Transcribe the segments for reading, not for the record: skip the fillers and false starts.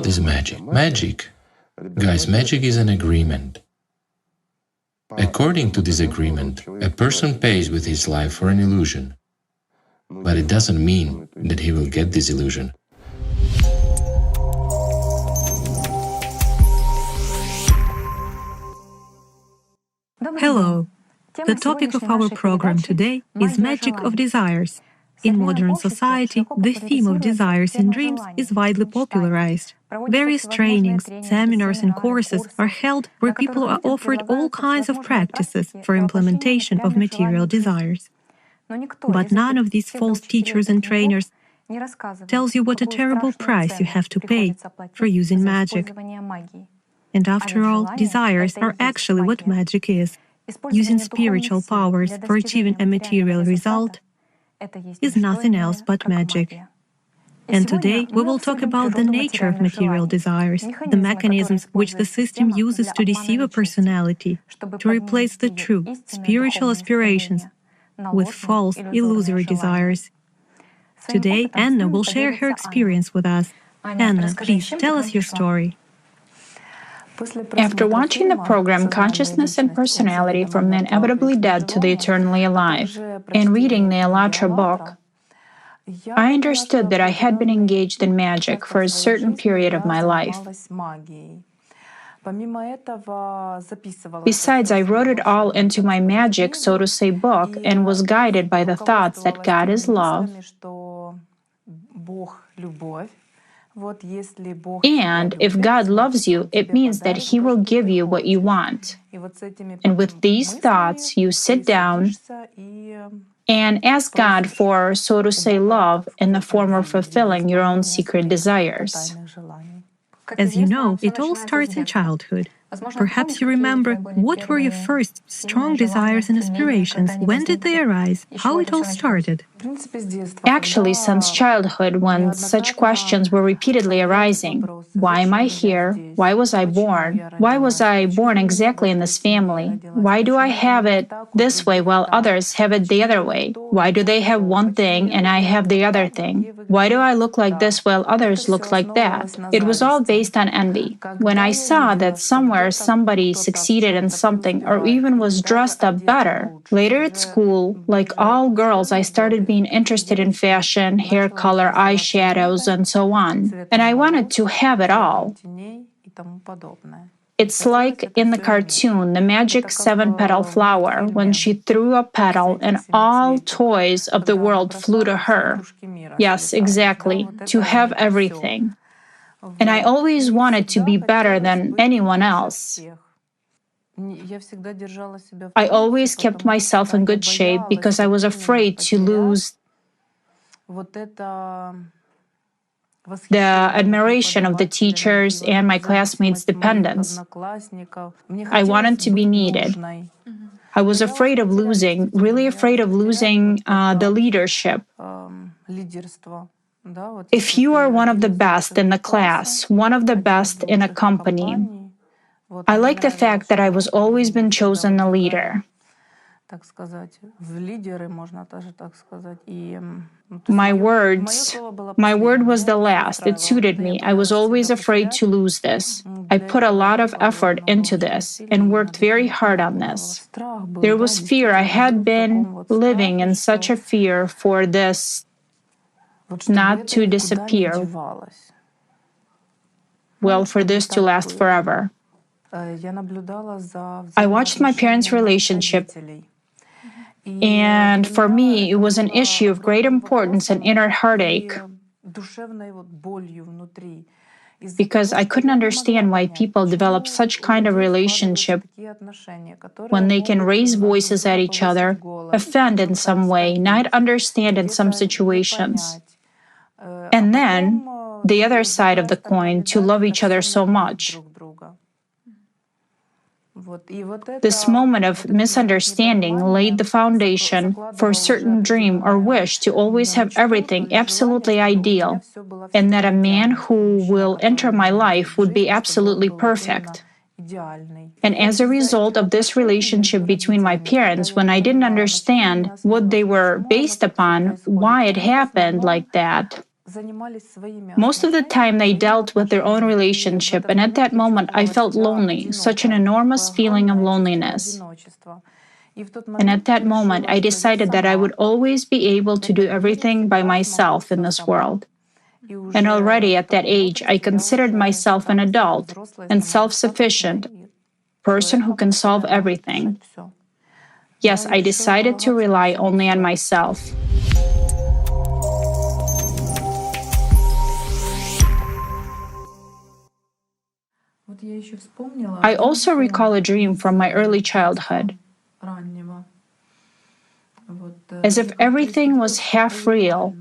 What is magic? Magic, guys, magic is an agreement. According to this agreement, a person pays with his life for an illusion. But it doesn't mean that he will get this illusion. Hello. The topic of our program today is magic of desires. In modern society, the theme of desires and dreams is widely popularized. Various trainings, seminars and courses are held where people are offered all kinds of practices for implementation of material desires. But none of these false teachers and trainers tells you what a terrible price you have to pay for using magic. And after all, desires are actually what magic is. Using spiritual powers for achieving a material result is nothing else but magic. And today we will talk about the nature of material desires, the mechanisms which the system uses to deceive a personality, to replace the true, spiritual aspirations with false, illusory desires. Today, Anna will share her experience with us. Anna, please tell us your story. After watching the program Consciousness and Personality from the Inevitably Dead to the Eternally Alive and reading the Alatra book, I understood that I had been engaged in magic for a certain period of my life. Besides, I wrote it all into my magic, so to say, book and was guided by the thoughts that God is love, and if God loves you, it means that He will give you what you want. And with these thoughts, you sit down and ask God for, so to say, love in the form of fulfilling your own secret desires. As you know, it all starts in childhood. Perhaps you remember what were your first strong desires and aspirations? When did they arise? How it all started? Actually, since childhood, when such questions were repeatedly arising. Why am I here? Why was I born? Why was I born exactly in this family? Why do I have it this way while others have it the other way? Why do they have one thing and I have the other thing? Why do I look like this while others look like that? It was all based on envy. When I saw that somewhere somebody succeeded in something or even was dressed up better. Later at school, like all girls, I started being interested in fashion, hair color, eyeshadows, and so on. And I wanted to have it all. It's like in the cartoon, the magic 7-petal flower, when she threw a petal and all toys of the world flew to her. Yes, exactly, to have everything. And I always wanted to be better than anyone else. I always kept myself in good shape because I was afraid to lose the admiration of the teachers and my classmates' dependents. I wanted to be needed. I was afraid of losing, really afraid of losing the leadership. If you are one of the best in the class, one of the best in a company, I like the fact that I was always been chosen a leader. My word was the last. It suited me. I was always afraid to lose this. I put a lot of effort into this and worked very hard on this. There was fear. I had been living in such a fear for this not to disappear. Well, for this to last forever. I watched my parents' relationship, and for me, it was an issue of great importance and inner heartache, because I couldn't understand why people develop such kind of relationship when they can raise voices at each other, offend in some way, not understand in some situations. And then, the other side of the coin, to love each other so much. This moment of misunderstanding laid the foundation for a certain dream or wish to always have everything absolutely ideal, and that a man who will enter my life would be absolutely perfect. And as a result of this relationship between my parents, when I didn't understand what they were based upon, why it happened like that, Most of the time, they dealt with their own relationship, and at that moment, I felt lonely, such an enormous feeling of loneliness. And at that moment, I decided that I would always be able to do everything by myself in this world. And already at that age, I considered myself an adult and self-sufficient person who can solve everything. Yes, I decided to rely only on myself. I also recall a dream from my early childhood, as if everything was half real.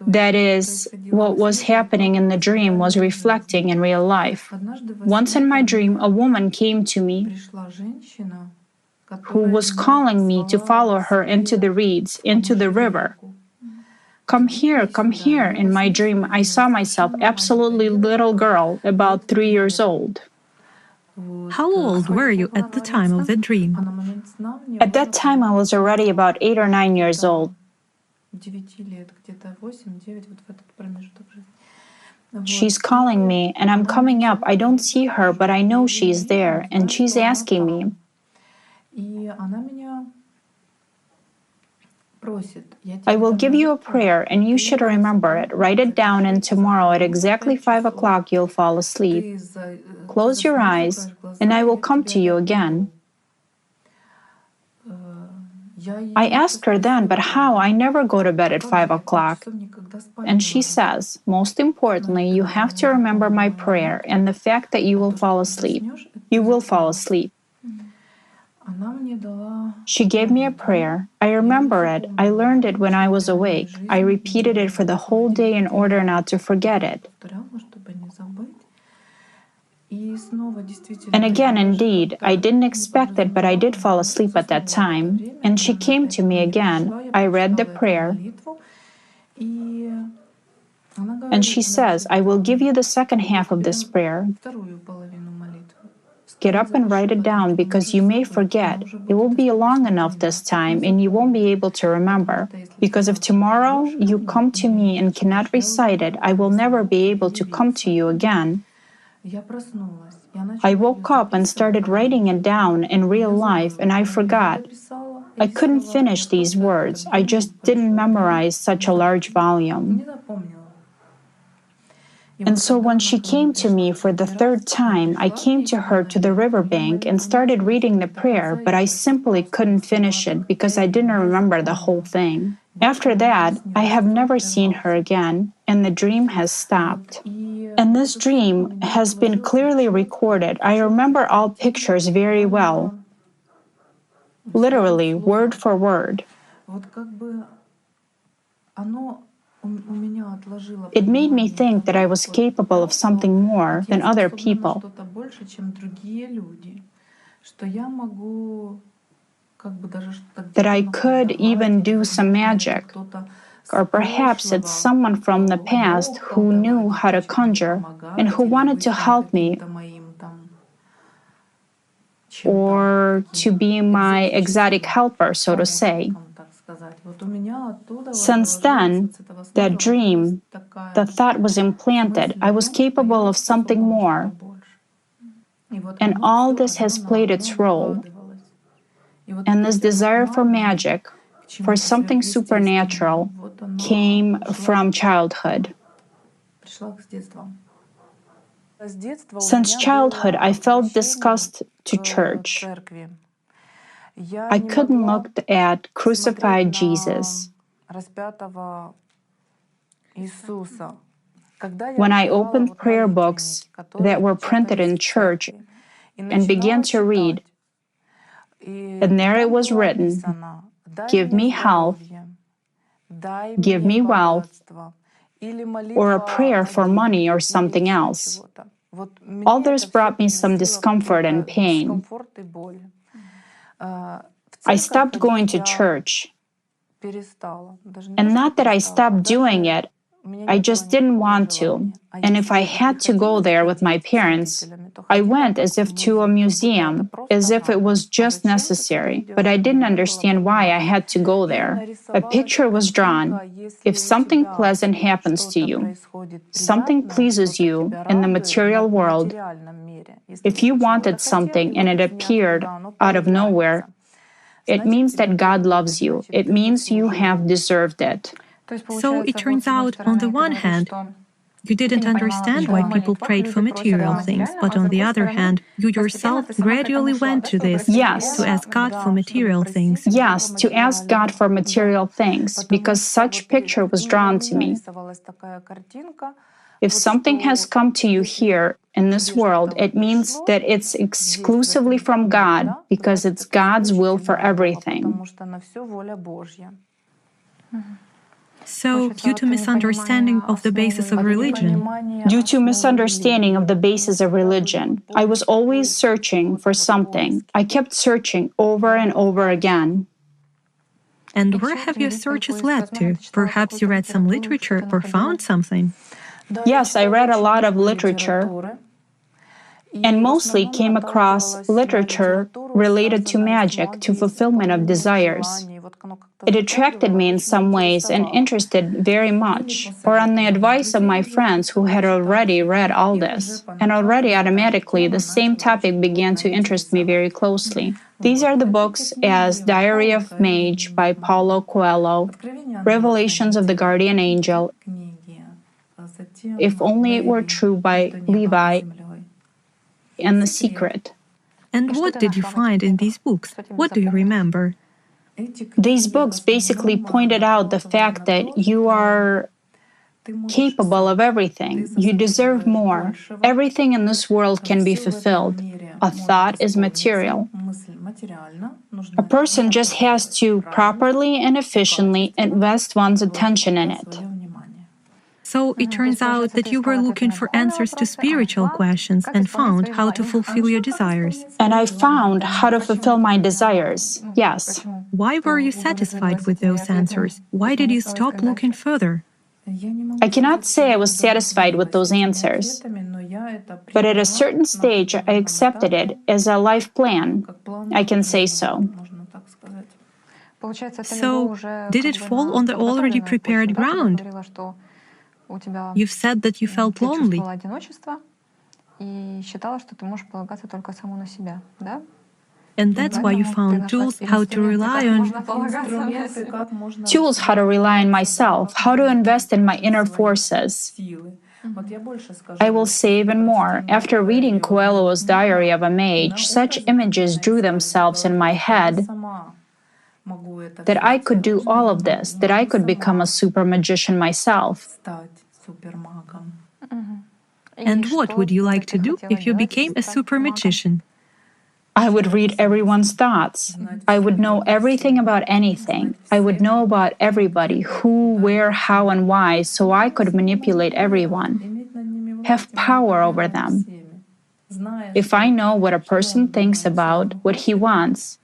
That is, what was happening in the dream was reflecting in real life. Once in my dream, a woman came to me who was calling me to follow her into the reeds, into the river. Come here. In my dream, I saw myself, absolutely little girl, about 3 years old. How old were you at the time of the dream? At that time, I was already about 8 or 9 years old. She's calling me, and I'm coming up. I don't see her, but I know she's there, and she's asking me, I will give you a prayer, and you should remember it. Write it down, and tomorrow at exactly 5 o'clock, you'll fall asleep. Close your eyes, and I will come to you again. I asked her then, but how? I never go to bed at 5 o'clock. And she says, most importantly, you have to remember my prayer and the fact that you will fall asleep. You will fall asleep. She gave me a prayer. I remember it. I learned it when I was awake. I repeated it for the whole day in order not to forget it. And again, indeed, I didn't expect it, but I did fall asleep at that time. And she came to me again. I read the prayer. And she says, I will give you the second half of this prayer. Get up and write it down because you may forget. It will be long enough this time and you won't be able to remember. Because if tomorrow you come to me and cannot recite it, I will never be able to come to you again. I woke up and started writing it down in real life and I forgot. I couldn't finish these words. I just didn't memorize such a large volume. And so when she came to me for the third time, I came to her to the riverbank and started reading the prayer, but I simply couldn't finish it because I didn't remember the whole thing. After that, I have never seen her again, and the dream has stopped. And this dream has been clearly recorded. I remember all pictures very well, literally, word for word. It made me think that I was capable of something more than other people. That I could even do some magic. Or perhaps it's someone from the past who knew how to conjure and who wanted to help me or to be my exotic helper, so to say. Since then, that dream, the thought was implanted. I was capable of something more. And all this has played its role. And this desire for magic, for something supernatural, came from childhood. Since childhood, I felt disgust to church. I couldn't look at crucified Jesus. When I opened prayer books that were printed in church and began to read, and there it was written, give me health, give me wealth, or a prayer for money or something else. All this brought me some discomfort and pain. I stopped going to church. And not that I stopped doing it, I just didn't want to. And if I had to go there with my parents, I went as if to a museum, as if it was just necessary, but I didn't understand why I had to go there. A picture was drawn. If something pleasant happens to you, something pleases you in the material world, if you wanted something and it appeared out of nowhere, it means that God loves you. It means you have deserved it. So it turns out, on the one hand, you didn't understand why people prayed for material things, but on the other hand, you yourself gradually went to this, Yes. to ask God for material things. Yes, to ask God for material things, because such picture was drawn to me. If something has come to you here in this world, it means that it's exclusively from God, because it's God's will for everything. So, due to misunderstanding of the basis of religion, Due to misunderstanding of the basis of religion, I was always searching for something. I kept searching over and over again. and where have your searches led to? Perhaps you read some literature or found something? Yes, I read a lot of literature and mostly came across literature related to magic, to fulfillment of desires. It attracted me in some ways and interested very much, or on the advice of my friends who had already read all this. And already automatically, the same topic began to interest me very closely. These are the books as Diary of Mage by Paulo Coelho, Revelations of the Guardian Angel, If Only It Were True by Levi, and The Secret. And what did you find in these books? What do you remember? These books basically pointed out the fact that you are capable of everything. You deserve more. Everything in this world can be fulfilled. A thought is material. A person just has to properly and efficiently invest one's attention in it. So it turns out that you were looking for answers to spiritual questions and found how to fulfill your desires. And I found how to fulfill my desires. Yes. Why were you satisfied with those answers? Why did you stop looking further? I cannot say I was satisfied with those answers, but at a certain stage I accepted it as a life plan. I can say so. So, did it fall on the already prepared ground? You've said that you felt lonely. And that's why you found tools how to rely on. Tools how to rely on myself, how to invest in my inner forces. I will say even more. After reading Coelho's Diary of a Mage, such images drew themselves in my head that I could do all of this, that I could become a super magician myself. And what would you like to do if you became a super magician? I would read everyone's thoughts. I would know everything about anything. I would know about everybody, who, where, how, and why, so I could manipulate everyone, have power over them. If I know what a person thinks about what he wants,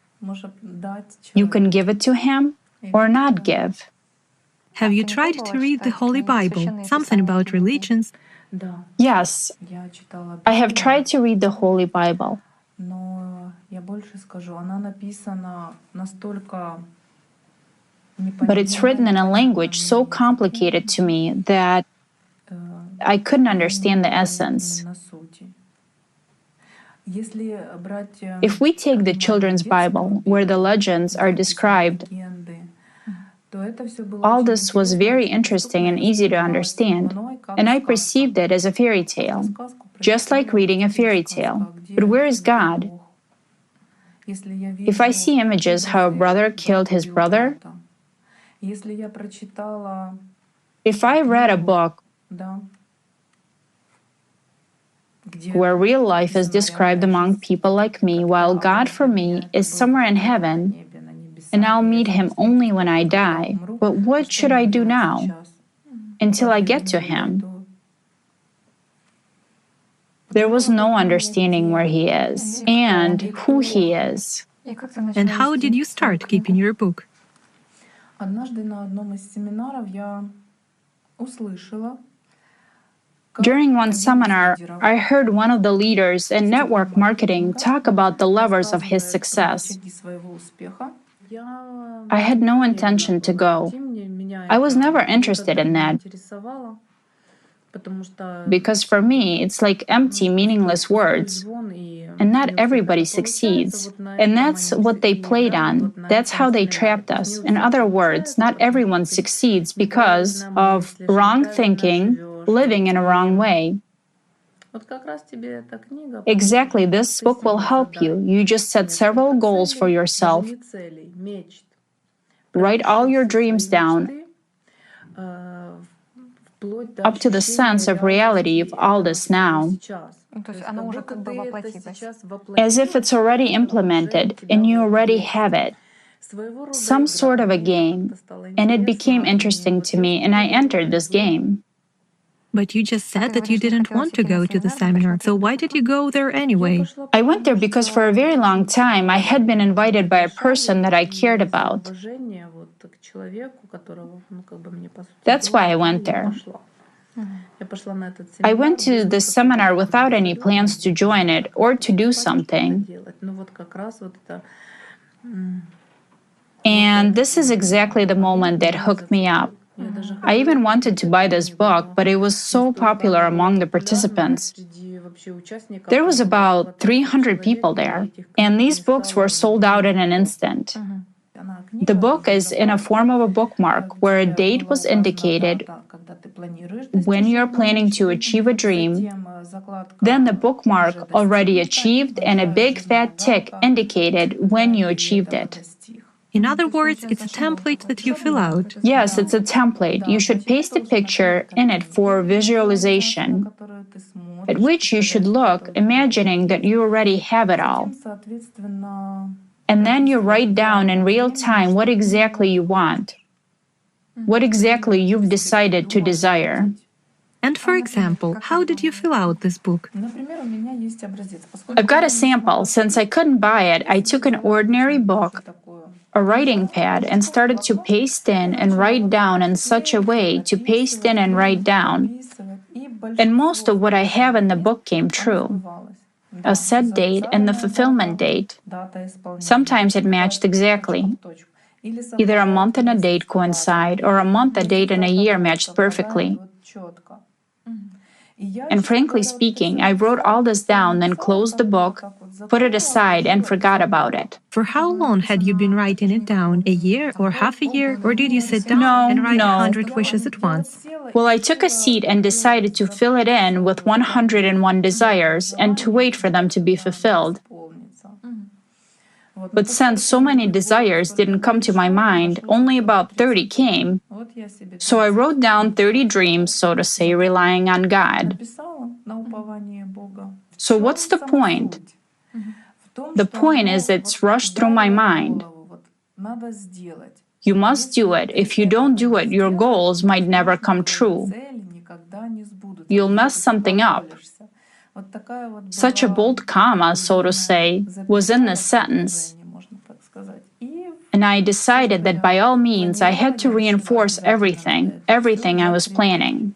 you can give it to him or not give. Have you tried to read the Holy Bible, something about religions? Yes, I have tried to read the Holy Bible. But it's written in a language so complicated to me that I couldn't understand the essence. If we take the children's Bible, where the legends are described, all this was very interesting and easy to understand, and I perceived it as a fairy tale, just like reading a fairy tale. But where is God? If I see images how a brother killed his brother, if I read a book where real life is described among people like me, while God for me is somewhere in heaven, and I'll meet him only when I die, but what should I do now until I get to him? There was no understanding where he is and who he is. And how did you start keeping your book? During one seminar, I heard one of the leaders in network marketing talk about the levers of his success. I had no intention to go. I was never interested in that. Because for me, it's like empty, meaningless words. And not everybody succeeds. And that's what they played on. That's how they trapped us. In other words, not everyone succeeds because of wrong thinking, living in a wrong way. Exactly, this book will help you. You just set several goals for yourself. Write all your dreams down, up to the sense of reality of all this now. As if it's already implemented and you already have it. Some sort of a game. And it became interesting to me, and I entered this game. But you just said that you didn't want to go to the seminar, so why did you go there anyway? I went there because for a very long time I had been invited by a person that I cared about. That's why I went there. I went to this seminar without any plans to join it or to do something. And this is exactly the moment that hooked me up. I even wanted to buy this book, but it was so popular among the participants. There was about 300 people there, and these books were sold out in an instant. The book is in a form of a bookmark where a date was indicated when you're planning to achieve a dream, then the bookmark already achieved and a big fat tick indicated when you achieved it. In other words, it's a template that you fill out. Yes, it's a template. You should paste a picture in it for visualization, at which you should look, imagining that you already have it all. And then you write down in real time what exactly you want, what exactly you've decided to desire. And for example, how did you fill out this book? I've got a sample. Since I couldn't buy it, I took an ordinary book, a writing pad, and started to paste in and write down in such a way to paste in and write down. And most of what I have in the book came true. A set date and the fulfillment date. Sometimes it matched exactly. Either a month and a date coincide, or a month, a date, and a year matched perfectly. And frankly speaking, I wrote all this down, then closed the book, put it aside, and forgot about it. For how long had you been writing it down? A year or half a year? Or did you sit down and write 100 wishes at once? Well, I took a seat and decided to fill it in with 101 desires and to wait for them to be fulfilled. But since so many desires didn't come to my mind, only about 30 came. So I wrote down 30 dreams, so to say, relying on God. So what's the point? The point is it's rushed through my mind. You must do it. If you don't do it, your goals might never come true. You'll mess something up. Such a bold comma, so to say, was in this sentence. And I decided that by all means I had to reinforce everything I was planning.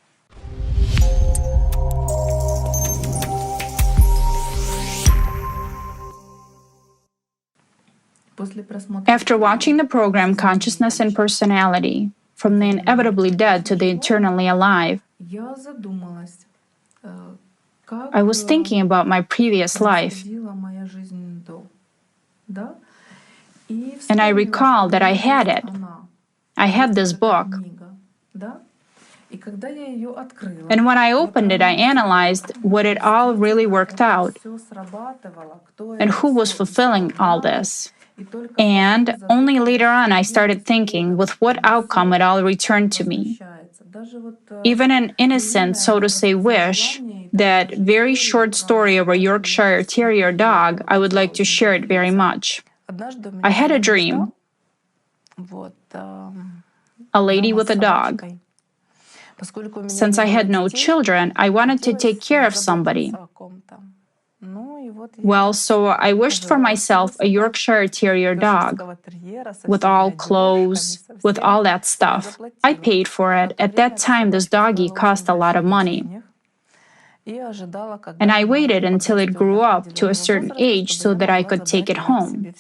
After watching the program Consciousness and Personality, From the Inevitably Dead to the Eternally Alive, I was thinking about my previous life. And I recall that I had it. I had this book. And when I opened it, I analyzed what it all really worked out and who was fulfilling all this. And only later on I started thinking with what outcome it all returned to me. Even an innocent, so to say, wish, that very short story of a Yorkshire Terrier dog, I would like to share it very much. I had a dream. A lady with a dog. Since I had no children, I wanted to take care of somebody. Well, so I wished for myself a Yorkshire Terrier dog with all clothes, with all that stuff. I paid for it. At that time, this doggy cost a lot of money. And I waited until it grew up to a certain age so that I could take it home.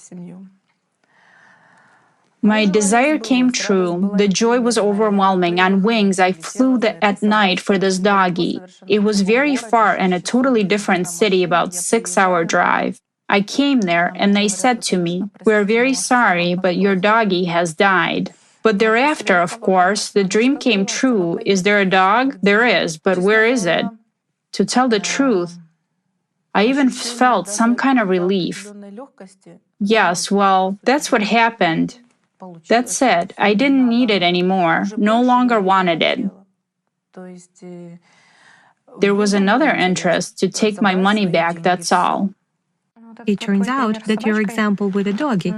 My desire came true. The joy was overwhelming. On wings, I flew at night for this doggy. It was very far and a totally different city, about 6-hour drive. I came there and they said to me, "We're very sorry, but your doggy has died." But thereafter, of course, the dream came true. Is there a dog? There is, but where is it? To tell the truth, I even felt some kind of relief. Yes, well, that's what happened. That's it. I didn't need it anymore. No longer wanted it. There was another interest to take my money back, that's all. It turns out that your example with a doggy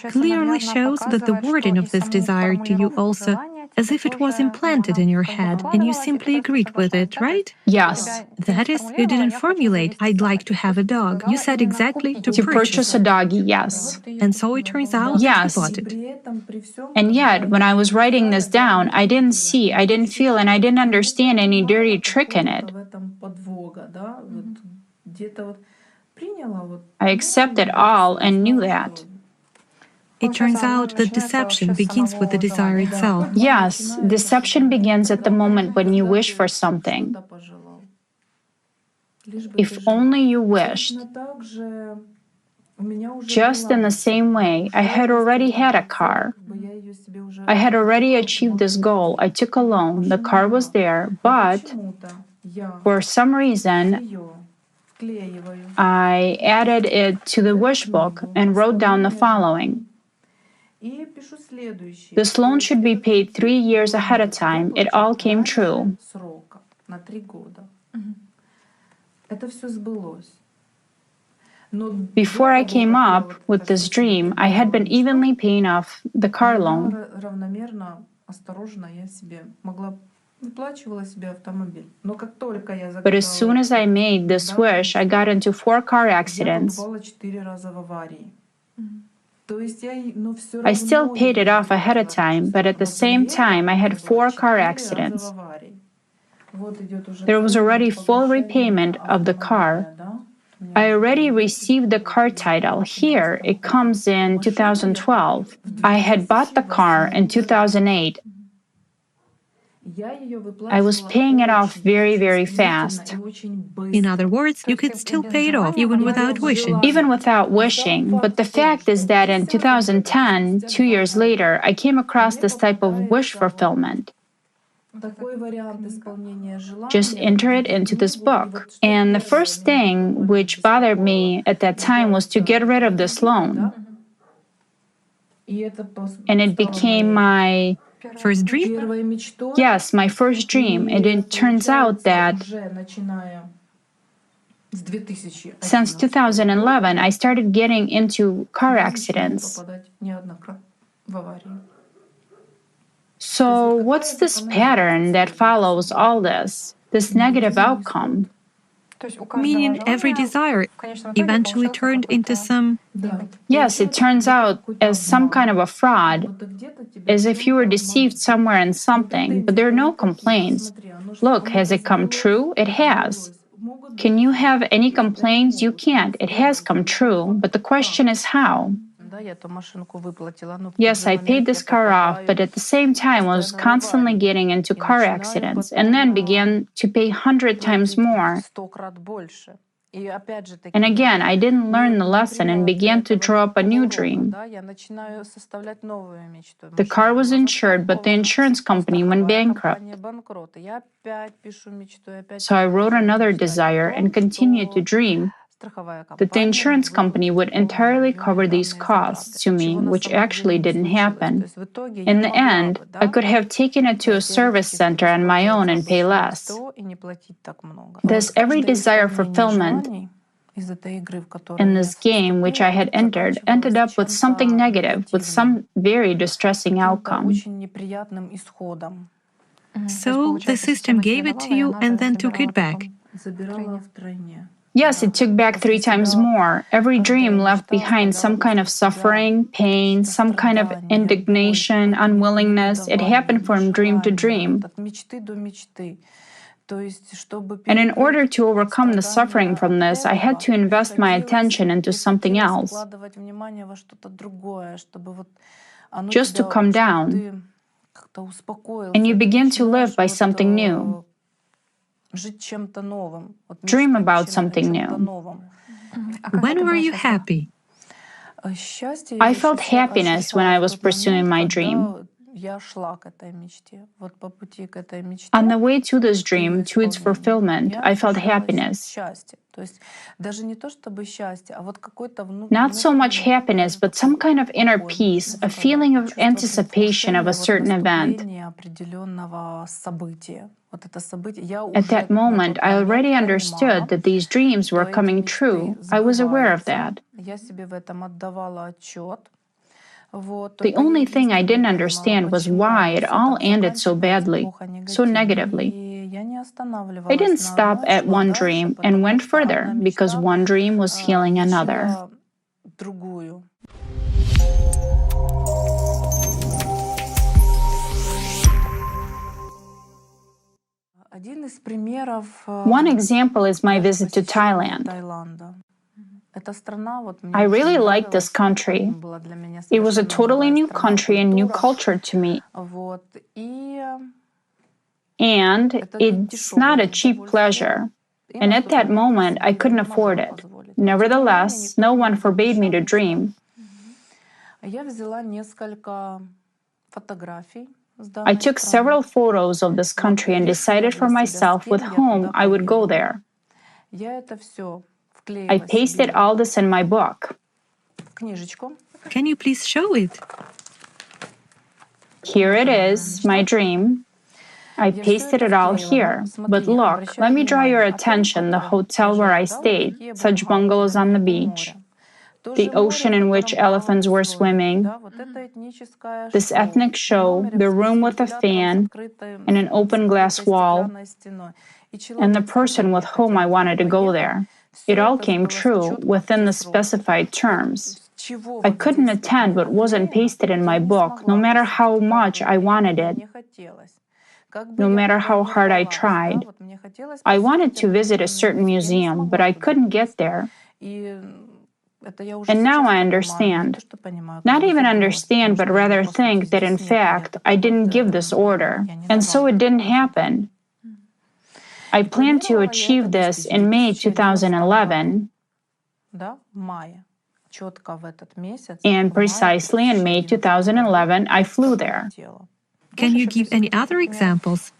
clearly shows that the wording of this desire to you also as if it was implanted in your head and you simply agreed with it, right? Yes. That is, you didn't formulate, "I'd like to have a dog." You said exactly To purchase a doggy, yes. And so it turns out Yes. you bought it. And yet, when I was writing this down, I didn't see, I didn't feel, and I didn't understand any dirty trick in it. I accepted all and knew that. It turns out that deception begins with the desire itself. Yes, deception begins at the moment when you wish for something. If only you wished. Just in the same way, I had already had a car. I had already achieved this goal. I took a loan. The car was there, but for some reason, I added it to the wish book and wrote down the following. This loan should be paid 3 years ahead of time. It all came true. Before I came up with this dream, I had been evenly paying off the car loan. But as soon as I made this wish, I got into 4 car accidents. I still paid it off ahead of time, but at the same time, I had 4 car accidents. There was already full repayment of the car. I already received the car title. Here, it comes in 2012. I had bought the car in 2008. I was paying it off very, very fast. In other words, you could still pay it off even without wishing. Even without wishing. But the fact is that in 2010, 2 years later, I came across this type of wish fulfillment. Just enter it into this book. And the first thing which bothered me at that time was to get rid of this loan. And it became my first dream? Yes, my first dream. And it turns out that since 2011, I started getting into car accidents. So, what's this pattern that follows all this negative outcome? Meaning every desire eventually turned into some... Yes, it turns out as some kind of a fraud, as if you were deceived somewhere in something, but there are no complaints. Look, has it come true? It has. Can you have any complaints? You can't. It has come true, but the question is how? Yes, I paid this car off, but at the same time was constantly getting into car accidents and then began to pay 100 times more. And again, I didn't learn the lesson and began to draw up a new dream. The car was insured, but the insurance company went bankrupt. So I wrote another desire and continued to dream that the insurance company would entirely cover these costs to me, which actually didn't happen. In the end, I could have taken it to a service center on my own and pay less. Thus, every desire fulfillment in this game which I had entered ended up with something negative, with some very distressing outcome. So the system gave it to you and then took it back. Yes, it took back 3 times more. Every dream left behind some kind of suffering, pain, some kind of indignation, unwillingness. It happened from dream to dream. And in order to overcome the suffering from this, I had to invest my attention into something else, just to come down. And you begin to live by something new. Dream about something new. When were you happy? I felt happiness when I was pursuing my dream. On the way to this dream, to its fulfillment, I felt happiness. Not so much happiness, but some kind of inner peace, a feeling of anticipation of a certain event. At that moment, I already understood that these dreams were coming true. I was aware of that. The only thing I didn't understand was why it all ended so badly, so negatively. I didn't stop at one dream and went further because one dream was healing another. One example is my visit to Thailand. I really liked this country. It was a totally new country and new culture to me. And it's not a cheap pleasure. And at that moment, I couldn't afford it. Nevertheless, no one forbade me to dream. I took several photos of this country and decided for myself with whom I would go there. I pasted all this in my book. Can you please show it? Here it is, my dream. I pasted it all here. But look, let me draw your attention the hotel where I stayed, such bungalows on the beach, the ocean in which elephants were swimming, this ethnic show, the room with a fan and an open glass wall, and the person with whom I wanted to go there. It all came true within the specified terms. I couldn't attend what wasn't pasted in my book, no matter how much I wanted it, no matter how hard I tried. I wanted to visit a certain museum, but I couldn't get there. And now I understand. Not even understand, but rather think that in fact I didn't give this order, and so it didn't happen. I plan to achieve this in May 2011, and precisely in May 2011 I flew there. Can you give any other examples?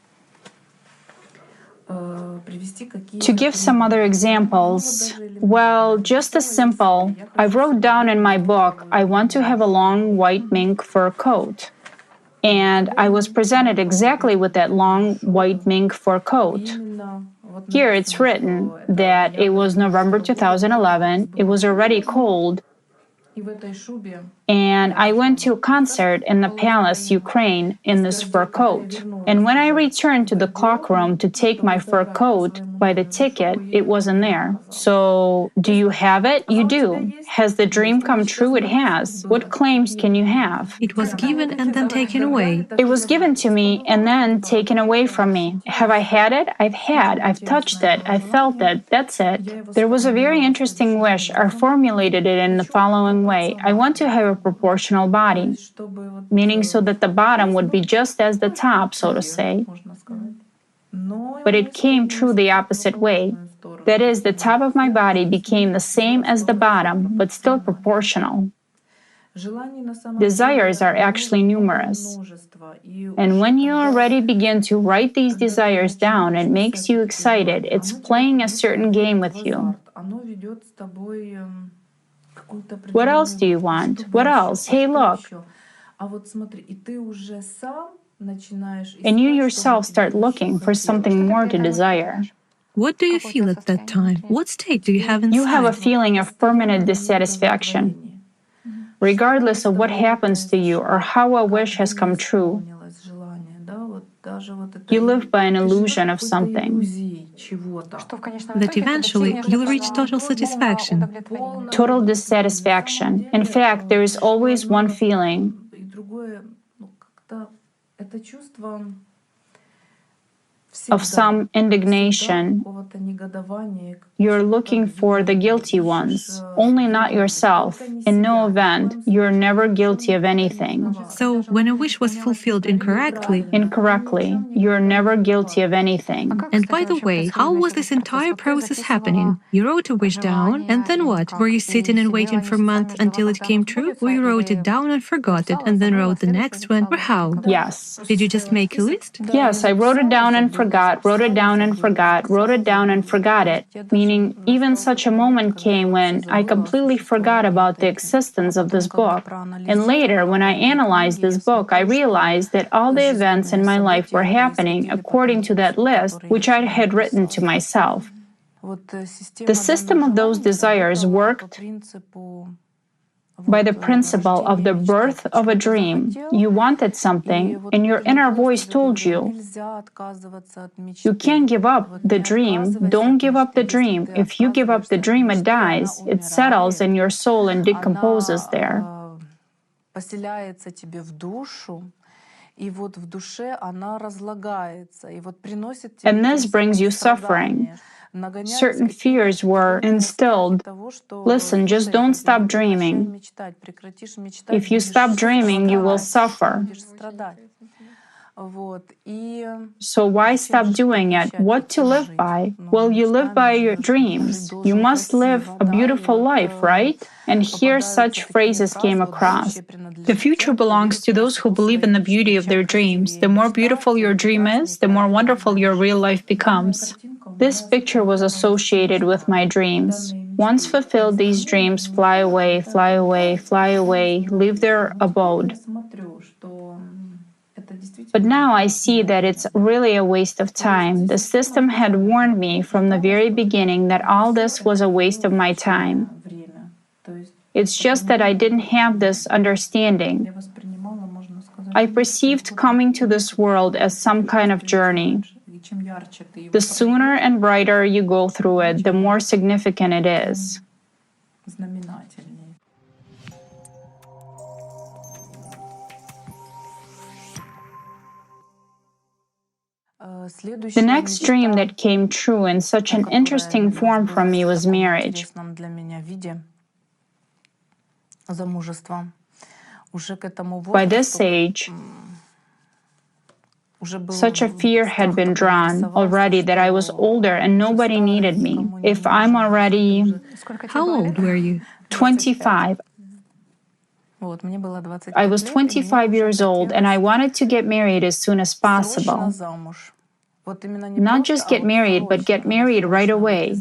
To give some other examples, well, just as simple. I wrote down in my book, I want to have a long white mink fur coat. And I was presented exactly with that long white mink fur coat. Here it's written that it was November 2011, it was already cold, and I went to a concert in the palace, Ukraine, in this fur coat. And when I returned to the cloak room to take my fur coat, by the ticket, it wasn't there. So, do you have it? You do. Has the dream come true? It has. What claims can you have? It was given and then taken away. It was given to me and then taken away from me. Have I had it? I've touched it, I've felt it, that's it. There was a very interesting wish. I formulated it in the following way. I want to have a proportional body, meaning so that the bottom would be just as the top, so to say. But it came true the opposite way. That is, the top of my body became the same as the bottom, but still proportional. Desires are actually numerous. And when you already begin to write these desires down, it makes you excited. It's playing a certain game with you. What else do you want? What else? Hey, look. And you yourself start looking for something more to desire. What do you feel at that time? What state do you have inside? You have a feeling of permanent dissatisfaction. Regardless of what happens to you or how a wish has come true, You live by an illusion of something. That eventually you'll reach total satisfaction. Total dissatisfaction. In fact, there is always one feeling. Of some indignation. You're looking for the guilty ones, only not yourself. In no event, you're never guilty of anything. So, when a wish was fulfilled incorrectly, you're never guilty of anything. And by the way, how was this entire process happening? You wrote a wish down, and then what? Were you sitting and waiting for months until it came true? Or you wrote it down and forgot it, and then wrote the next one? Or how? Yes. Did you just make a list? Yes, I wrote it down and forgot, wrote it down and forgot, wrote it down and forgot it. Meaning, even such a moment came when I completely forgot about the existence of this book. And later, when I analyzed this book, I realized that all the events in my life were happening according to that list, which I had written to myself. The system of those desires worked by the principle of the birth of a dream. You wanted something, and your inner voice told you, you can't give up the dream. Don't give up the dream. If you give up the dream, it dies. It settles in your soul and decomposes there. And this brings you suffering. Certain fears were instilled. Listen, just don't stop dreaming. If you stop dreaming, you will suffer. So why stop doing it? What to live by? Well, you live by your dreams. You must live a beautiful life, right? And here such phrases came across. The future belongs to those who believe in the beauty of their dreams. The more beautiful your dream is, the more wonderful your real life becomes. This picture was associated with my dreams. Once fulfilled, these dreams fly away, fly away, fly away, leave their abode. But now I see that it's really a waste of time. The system had warned me from the very beginning that all this was a waste of my time. It's just that I didn't have this understanding. I perceived coming to this world as some kind of journey. The sooner and brighter you go through it, the more significant it is. The next dream that came true in such an interesting form for me was marriage. By this age, such a fear had been drawn already that I was older and nobody needed me. If I'm already... How old were you? 25. I was 25 years old and I wanted to get married as soon as possible. Not just get married, but get married right away.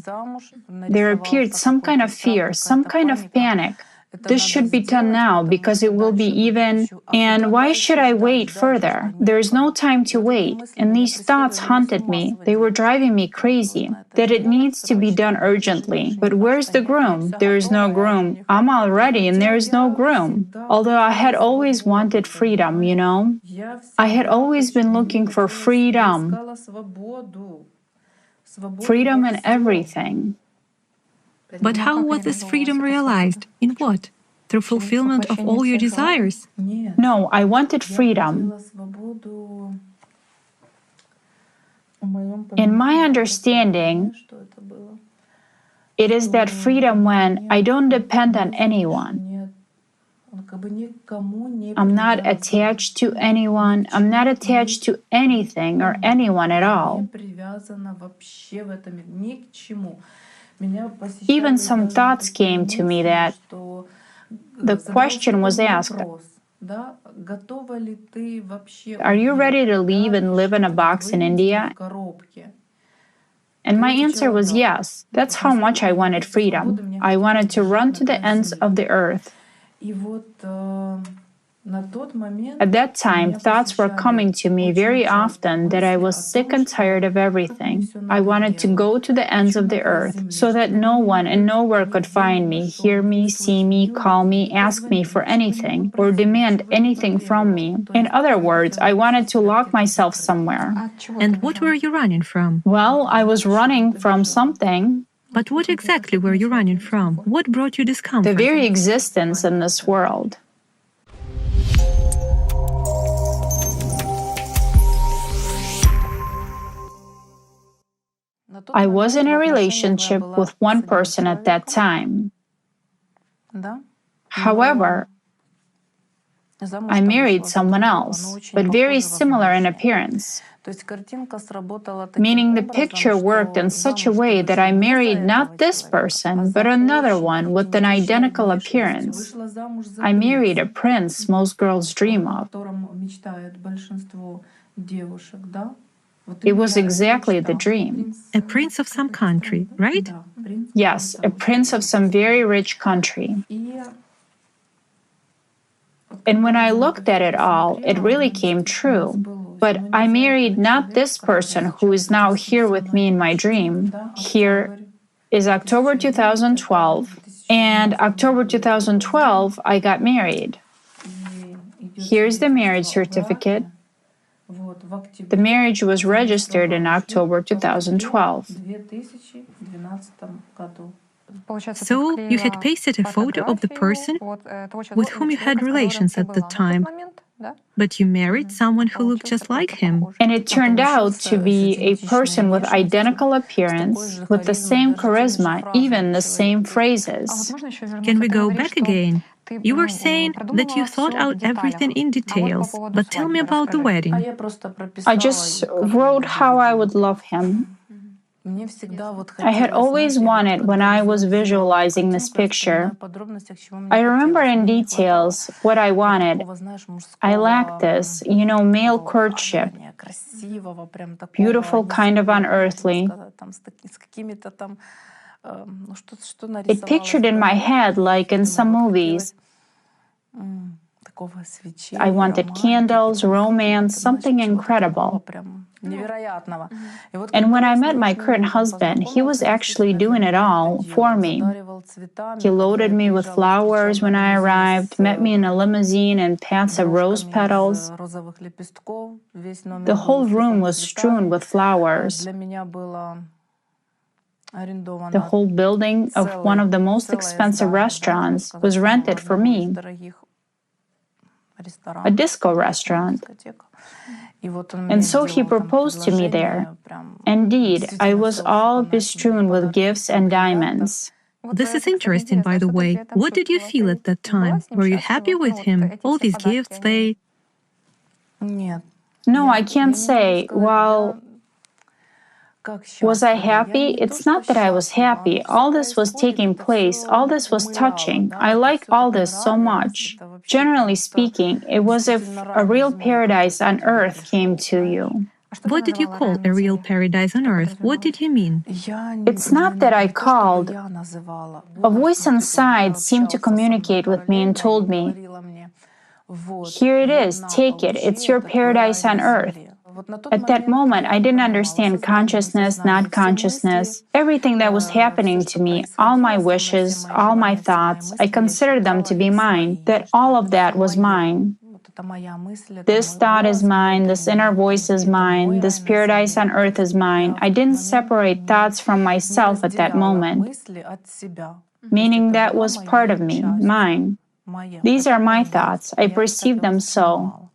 There appeared some kind of fear, some kind of panic. This should be done now because it will be even. And why should I wait further? There is no time to wait. And these thoughts haunted me. They were driving me crazy. That it needs to be done urgently. But where's the groom? There is no groom. I'm all ready and there is no groom. Although I had always wanted freedom, you know? I had always been looking for freedom. Freedom in everything. But how was this freedom realized? In what? Through fulfillment of all your desires? No, I wanted freedom. In my understanding, it is that freedom when I don't depend on anyone. I'm not attached to anyone. I'm not attached to anything or anyone at all. Even some thoughts came to me that the question was asked, are you ready to leave and live in a box in India? And my answer was yes. That's how much I wanted freedom. I wanted to run to the ends of the earth. At that time, thoughts were coming to me very often that I was sick and tired of everything. I wanted to go to the ends of the earth so that no one and nowhere could find me, hear me, see me, call me, ask me for anything, or demand anything from me. In other words, I wanted to lock myself somewhere. And what were you running from? Well, I was running from something. But what exactly were you running from? What brought you discomfort? The very existence in this world. I was in a relationship with one person at that time. However, I married someone else, but very similar in appearance. Meaning the picture worked in such a way that I married not this person, but another one with an identical appearance. I married a prince most girls dream of. It was exactly the dream. A prince of some country, right? Yes, a prince of some very rich country. And when I looked at it all, it really came true. But I married not this person who is now here with me in my dream. Here is October 2012, and October 2012, I got married. Here's the marriage certificate. The marriage was registered in October 2012. So you had pasted a photo of the person with whom you had relations at the time, but you married someone who looked just like him. And it turned out to be a person with identical appearance, with the same charisma, even the same phrases. Can we go back again? You were saying that you thought out everything in details, but tell me about the wedding. I just wrote how I would love him. I had always wanted, when I was visualizing this picture, I remember in details what I wanted. I lacked this, male courtship, beautiful, kind of unearthly. It pictured in my head like in some movies. I wanted candles, romance, something incredible. And when I met my current husband, he was actually doing it all for me. He loaded me with flowers when I arrived, met me in a limousine and paths of rose petals. The whole room was strewn with flowers. The whole building of one of the most expensive restaurants was rented for me. A disco restaurant. And so he proposed to me there. Indeed, I was all bestrewn with gifts and diamonds. This is interesting, by the way. What did you feel at that time? Were you happy with him? All these gifts, they... No, I can't say. Well, was I happy? It's not that I was happy. All this was taking place. All this was touching. I like all this so much. Generally speaking, it was as if a real paradise on earth came to you. What did you call a real paradise on earth? What did you mean? It's not that I called. A voice inside seemed to communicate with me and told me, "Here it is, take it. It's your paradise on earth." At that moment, I didn't understand consciousness, not consciousness. Everything that was happening to me, all my wishes, all my thoughts, I considered them to be mine, that all of that was mine. This thought is mine, this inner voice is mine, this paradise on earth is mine. I didn't separate thoughts from myself at that moment, meaning that was part of me, mine. These are my thoughts. I perceive them so.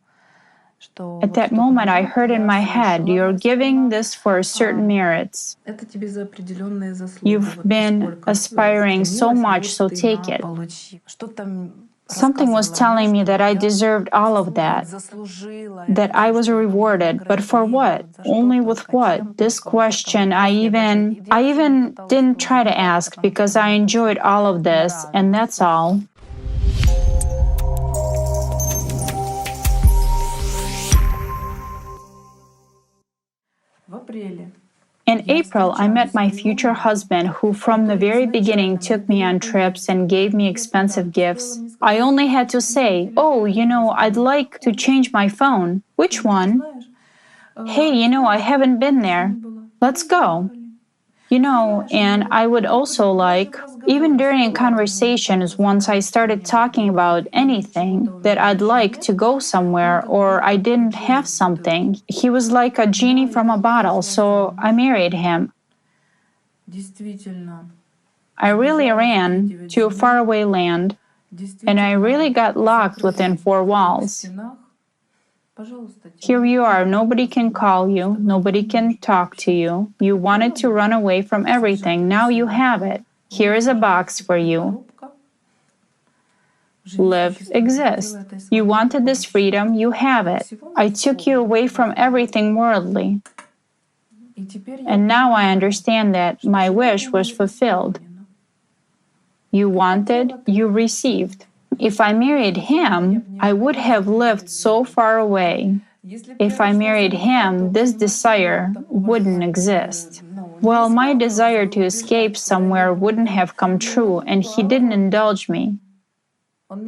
At that moment, I heard in my head, "You're giving this for certain merits. You've been aspiring so much, so take it." Something was telling me that I deserved all of that, that I was rewarded. But for what? Only with what? This question I even didn't try to ask because I enjoyed all of this, and that's all. In April, I met my future husband, who from the very beginning took me on trips and gave me expensive gifts. I only had to say, "Oh, I'd like to change my phone." "Which one?" "Hey, I haven't been there. Let's go." And I would also like, even during conversations, once I started talking about anything, that I'd like to go somewhere or I didn't have something, he was like a genie from a bottle, so I married him. I really ran to a faraway land, and I really got locked within four walls. Here you are, nobody can call you, nobody can talk to you. You wanted to run away from everything, now you have it. Here is a box for you. Live, exist. You wanted this freedom, you have it. I took you away from everything worldly. And now I understand that my wish was fulfilled. You wanted, you received. If I married him, I would have lived so far away. If I married him, this desire wouldn't exist. Well, my desire to escape somewhere wouldn't have come true, and he didn't indulge me.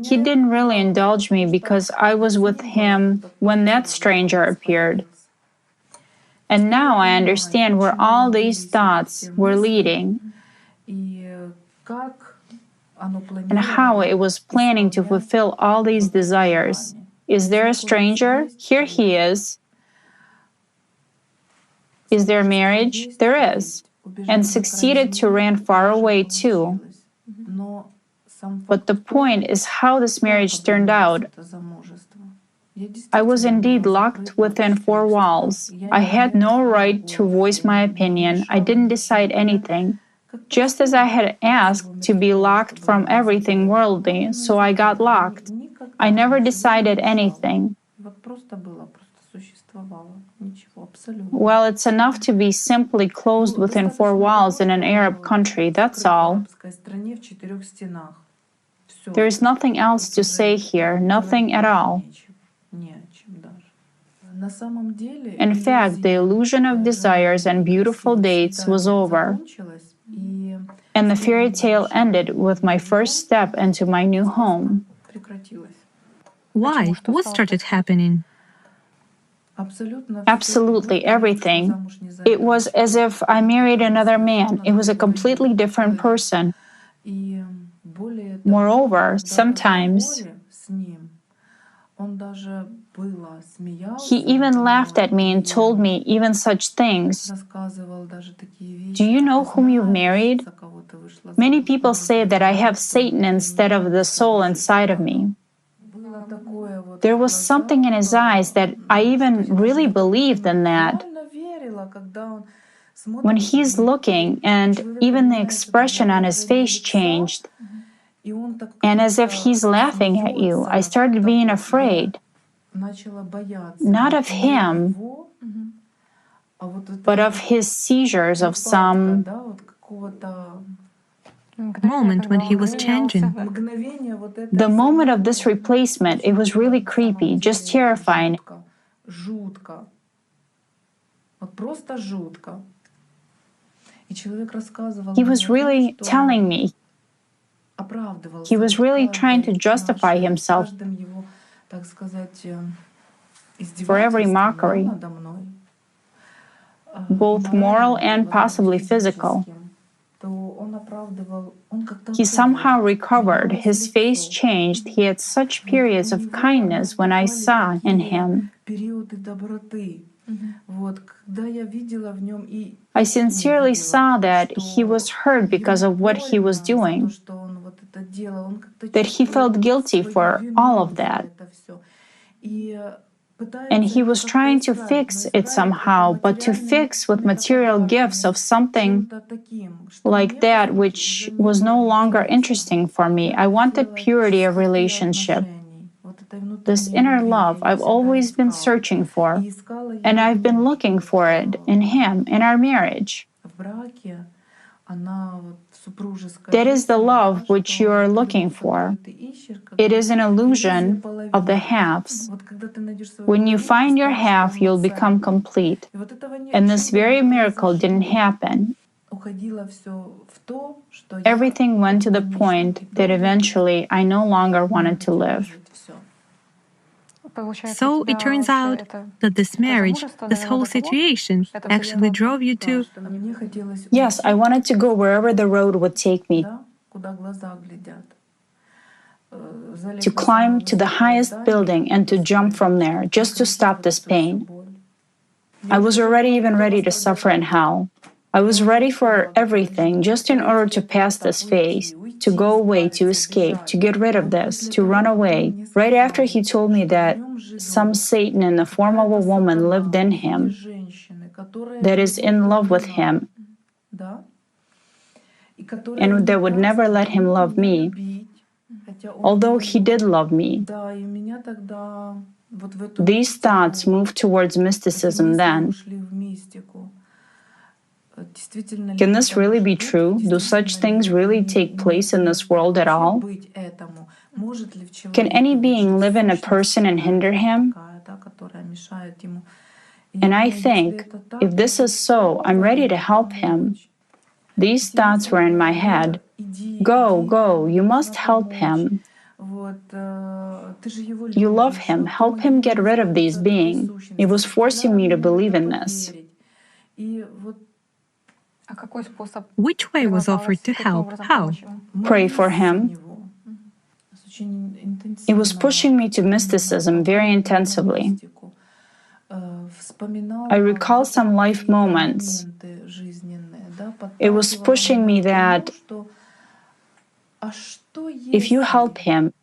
He didn't really indulge me because I was with him when that stranger appeared. And now I understand where all these thoughts were leading and how it was planning to fulfill all these desires. Is there a stranger? Here he is. Is there marriage? There is. And succeeded to run far away too. But the point is how this marriage turned out. I was indeed locked within four walls. I had no right to voice my opinion. I didn't decide anything. Just as I had asked to be locked from everything worldly, so I got locked. I never decided anything. Well, it's enough to be simply closed within four walls in an Arab country, that's all. There is nothing else to say here, nothing at all. In fact, the illusion of desires and beautiful dates was over, and the fairy tale ended with my first step into my new home. Why? What started happening? Absolutely everything. It was as if I married another man. It was a completely different person. Moreover, sometimes he even laughed at me and told me even such things. Do you know whom you've married? Many people say that I have Satan instead of the soul inside of me. There was something in his eyes that I even really believed in that. When he's looking, and even the expression on his face changed, and as if he's laughing at you, I started being afraid. Not of him, but of his seizures of some moment when he was changing. The moment of this replacement, it was really creepy, just terrifying. He was really telling me. He was really trying to justify himself for every mockery, both moral and possibly physical. He somehow recovered, his face changed, he had such periods of kindness when I saw in him. I sincerely saw that he was hurt because of what he was doing, that he felt guilty for all of that. And he was trying to fix it somehow, but to fix with material gifts of something like that which was no longer interesting for me. I wanted purity of relationship. This inner love I've always been searching for, and I've been looking for it in him, in our marriage. That is the love which you are looking for. It is an illusion of the halves. When you find your half, you'll become complete. And this very miracle didn't happen. Everything went to the point that eventually I no longer wanted to live. So it turns out that this marriage, this whole situation, actually drove you to... Yes, I wanted to go wherever the road would take me, to climb to the highest building and to jump from there, just to stop this pain. I was already even ready to suffer in hell. I was ready for everything just in order to pass this phase, to go away, to escape, to get rid of this, to run away. Right after he told me that some Satan in the form of a woman lived in him, that is in love with him, and that would never let him love me, although he did love me. These thoughts moved towards mysticism then. Can this really be true? Do such things really take place in this world at all? Can any being live in a person and hinder him? And I think, if this is so, I'm ready to help him. These thoughts were in my head. Go, go, you must help him. You love him, help him get rid of these beings. It was forcing me to believe in this. Which way was offered to help? How? Pray for him. It was pushing me to mysticism very intensively. I recall some life moments. It was pushing me that if you help him,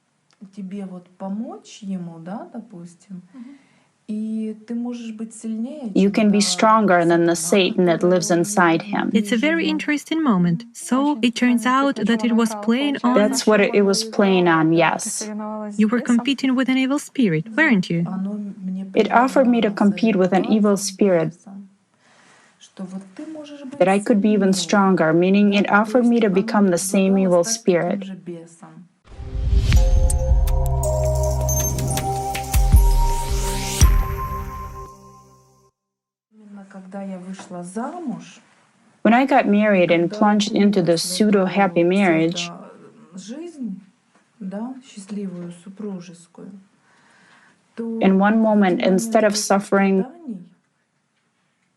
you can be stronger than the Satan that lives inside him. It's a very interesting moment. So it turns out that it was playing on... That's what it was playing on, yes. You were competing with an evil spirit, weren't you? It offered me to compete with an evil spirit, that I could be even stronger, meaning it offered me to become the same evil spirit. When I got married and plunged into the pseudo-happy marriage, in one moment, instead of suffering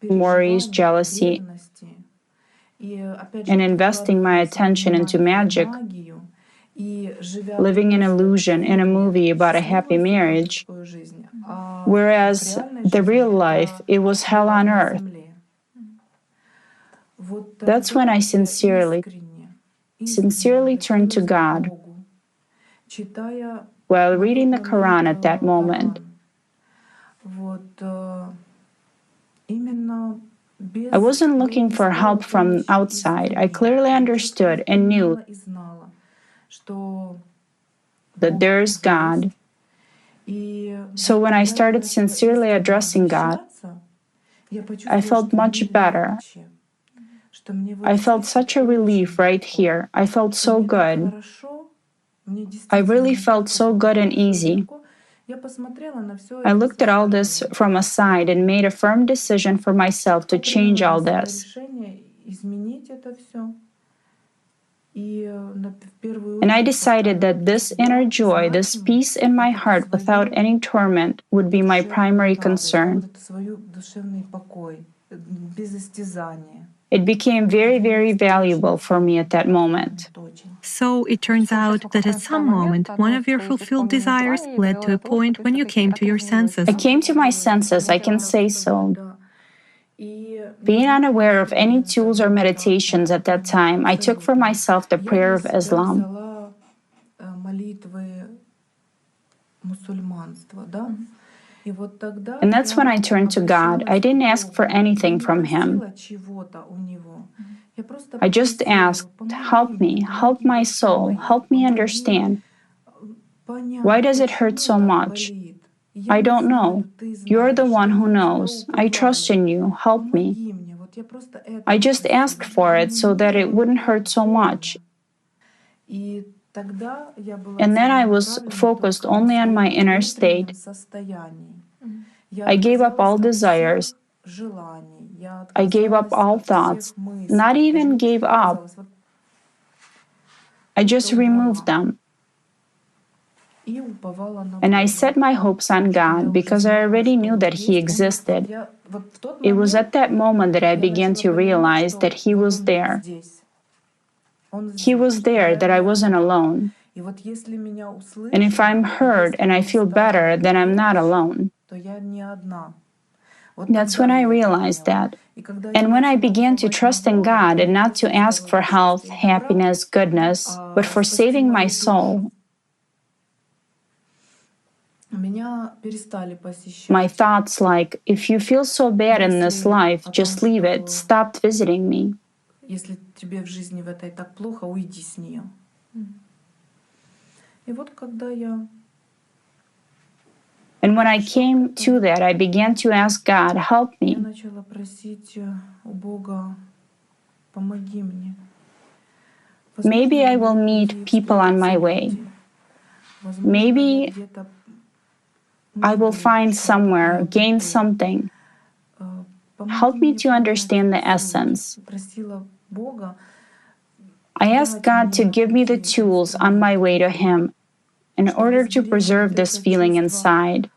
worries, jealousy, and investing my attention into magic, living in illusion in a movie about a happy marriage, whereas the real life, it was hell on earth. That's when I sincerely turned to God while reading the Quran at that moment. I wasn't looking for help from outside. I clearly understood and knew that there is God. So when I started sincerely addressing God, I felt much better. I felt such a relief right here. I felt so good. I really felt so good and easy. I looked at all this from aside and made a firm decision for myself to change all this. And I decided that this inner joy, this peace in my heart without any torment, would be my primary concern. It became very, very valuable for me at that moment. So it turns out that at some moment, one of your fulfilled desires led to a point when you came to your senses. I came to my senses, I can say so. Being unaware of any tools or meditations at that time, I took for myself the prayer of Islam. And that's when I turned to God. I didn't ask for anything from Him. I just asked, help me, help my soul, help me understand. Why does it hurt so much? I don't know. You're the one who knows. I trust in you. Help me. I just asked for it so that it wouldn't hurt so much. And then I was focused only on my inner state. I gave up all desires. I gave up all thoughts. Not even gave up. I just removed them. And I set my hopes on God because I already knew that He existed. It was at that moment that I began to realize that He was there. He was there, that I wasn't alone. And if I'm heard and I feel better, then I'm not alone. That's when I realized that. And when I began to trust in God and not to ask for health, happiness, goodness, but for saving my soul, my thoughts like, if you feel so bad in this life, just leave it, stopped visiting me. And when I came to that, I began to ask God, help me. Maybe I will meet people on my way. Maybe I will find somewhere, gain something. Help me to understand the essence. I asked God to give me the tools on my way to Him in order to preserve this feeling inside.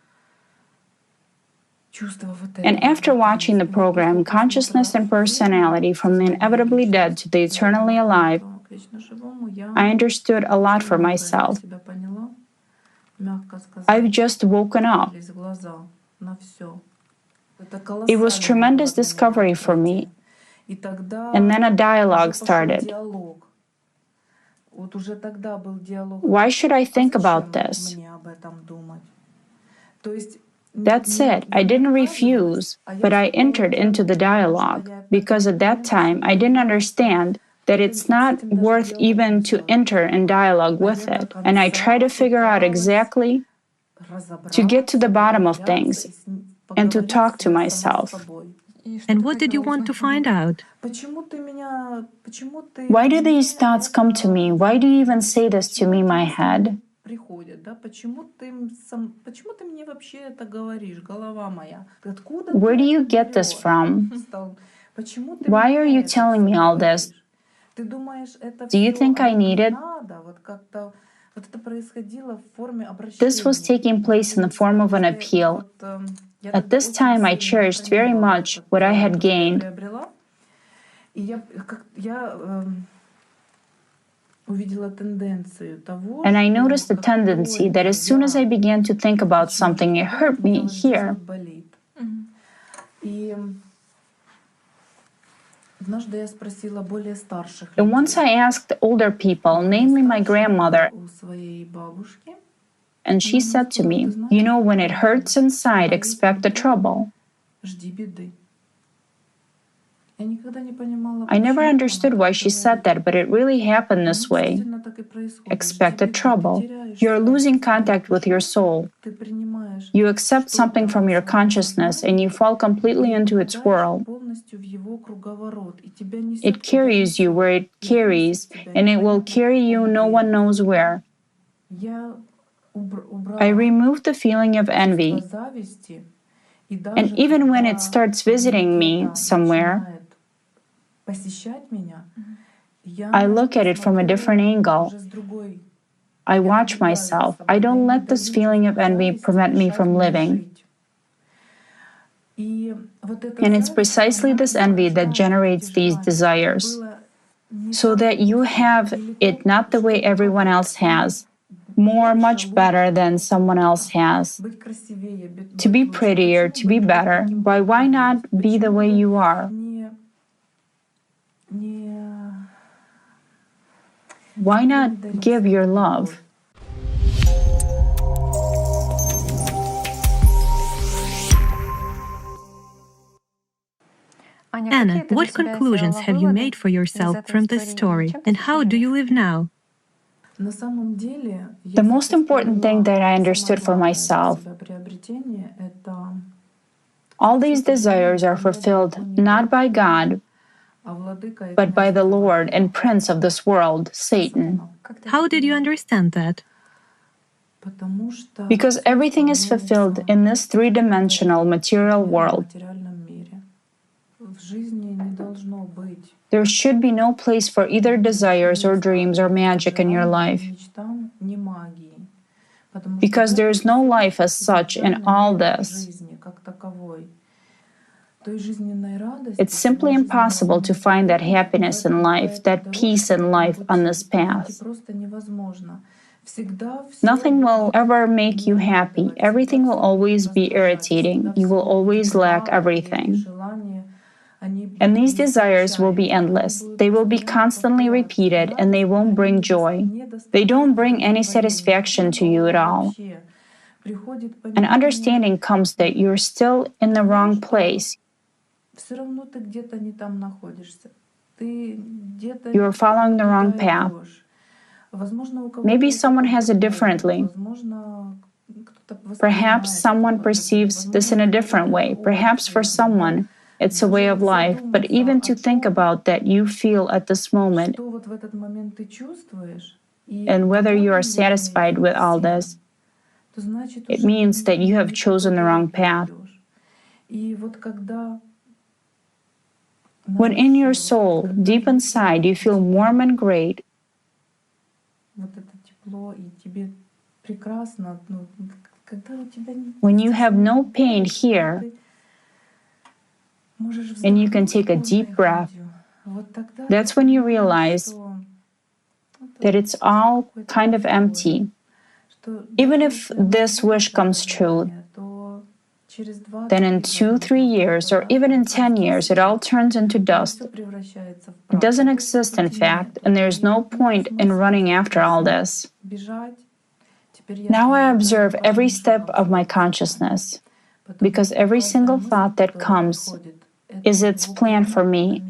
And after watching the program, Consciousness and Personality from the Inevitably Dead to the Eternally Alive, I understood a lot for myself. I've just woken up. It was tremendous discovery for me. And then a dialogue started. Why should I think about this? That's it. I didn't refuse, but I entered into the dialogue because at that time I didn't understand that it's not worth even to enter in dialogue with it. And I tried to figure out exactly to get to the bottom of things and to talk to myself. And what did you want to find out? Why do these thoughts come to me? Why do you even say this to me, my head? Where do you get this from? Why are you telling me all this? Do you think I need it? This was taking place in the form of an appeal. At this time, I cherished very much what I had gained. And I noticed a tendency that as soon as I began to think about something, it hurt me here. And once I asked older people, namely my grandmother, and she said to me, you know, when it hurts inside, expect the trouble. I never understood why she said that, but it really happened this way. Expected trouble. You're losing contact with your soul. You accept something from your consciousness and you fall completely into its world. It carries you where it carries, and it will carry you no one knows where. I removed the feeling of envy. And even when it starts visiting me somewhere, I look at it from a different angle. I watch myself. I don't let this feeling of envy prevent me from living. And it's precisely this envy that generates these desires, so that you have it not the way everyone else has, more, much better than someone else has. To be prettier, to be better, why not be the way you are? Why not give your love? Anna, what conclusions have you made for yourself from this story, and how do you live now? The most important thing that I understood for myself All these desires are fulfilled not by God, but by the Lord and Prince of this world, Satan. How did you understand that? Because everything is fulfilled in this three-dimensional material world. There should be no place for either desires or dreams or magic in your life. Because there is no life as such in all this. It's simply impossible to find that happiness in life, that peace in life on this path. Nothing will ever make you happy. Everything will always be irritating. You will always lack everything. And these desires will be endless. They will be constantly repeated and they won't bring joy. They don't bring any satisfaction to you at all. An understanding comes that you're still in the wrong place. You're following the wrong path. Maybe someone has it differently. Perhaps someone perceives this in a different way. Perhaps for someone, it's a way of life. But even to think about that you feel at this moment, and whether you are satisfied with all this, it means that you have chosen the wrong path. When in your soul, deep inside, you feel warm and great, when you have no pain here, and you can take a deep breath, that's when you realize that it's all kind of empty. Even if this wish comes true, then in 2-3 years, or even in 10 years, it all turns into dust. It doesn't exist, in fact, and there's no point in running after all this. Now I observe every step of my consciousness, because every single thought that comes is its plan for me.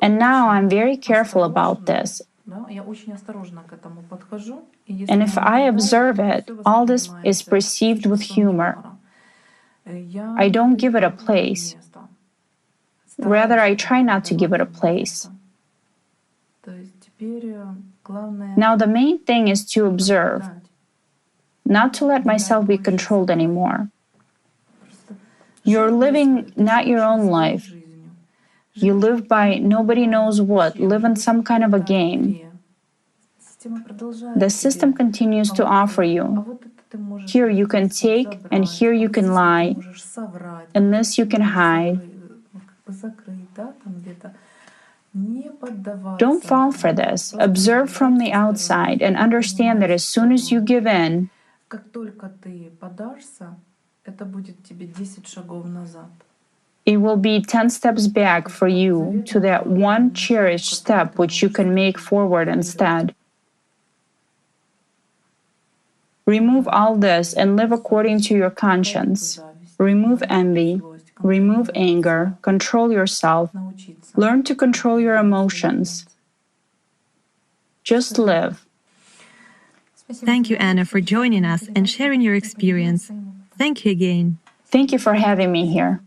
And now I'm very careful about this. And if I observe it, all this is perceived with humor. I don't give it a place. Rather, I try not to give it a place. Now, the main thing is to observe, not to let myself be controlled anymore. You're living not your own life. You live by nobody knows what, live in some kind of a game. The system continues to offer you. Here you can take, and here you can lie. In this you can hide. Don't fall for this. Observe from the outside and understand that as soon as you give in, it will be 10 steps back for you to that one cherished step which you can make forward instead. Remove all this and live according to your conscience. Remove envy, remove anger, control yourself, learn to control your emotions. Just live. Thank you, Anna, for joining us and sharing your experience. Thank you again. Thank you for having me here.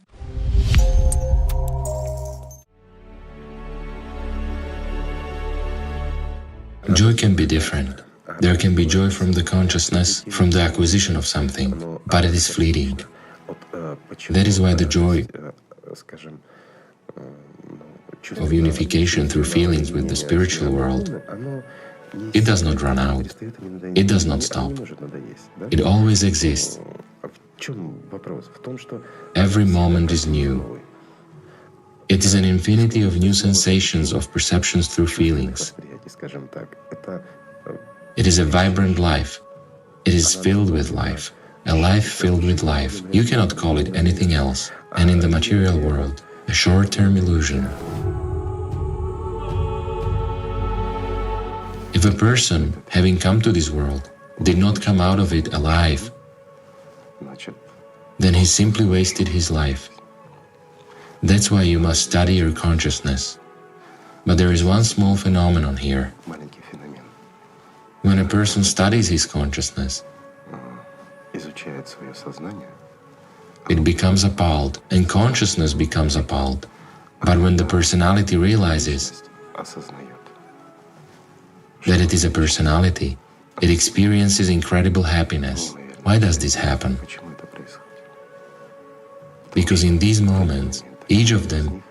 Joy can be different. There can be joy from the consciousness, from the acquisition of something, but it is fleeting. That is why the joy of unification through feelings with the spiritual world, it does not run out, it does not stop, it always exists. Every moment is new. It is an infinity of new sensations, of perceptions through feelings. It is a vibrant life. It is filled with life. A life filled with life. You cannot call it anything else. And in the material world, a short-term illusion. If a person, having come to this world, did not come out of it alive, then he simply wasted his life. That's why you must study your consciousness. But there is one small phenomenon here. When a person studies his consciousness, It becomes appalled, and consciousness becomes appalled. But when the personality realizes that it is a personality, it experiences incredible happiness. Why does this happen? Because in these moments, each of them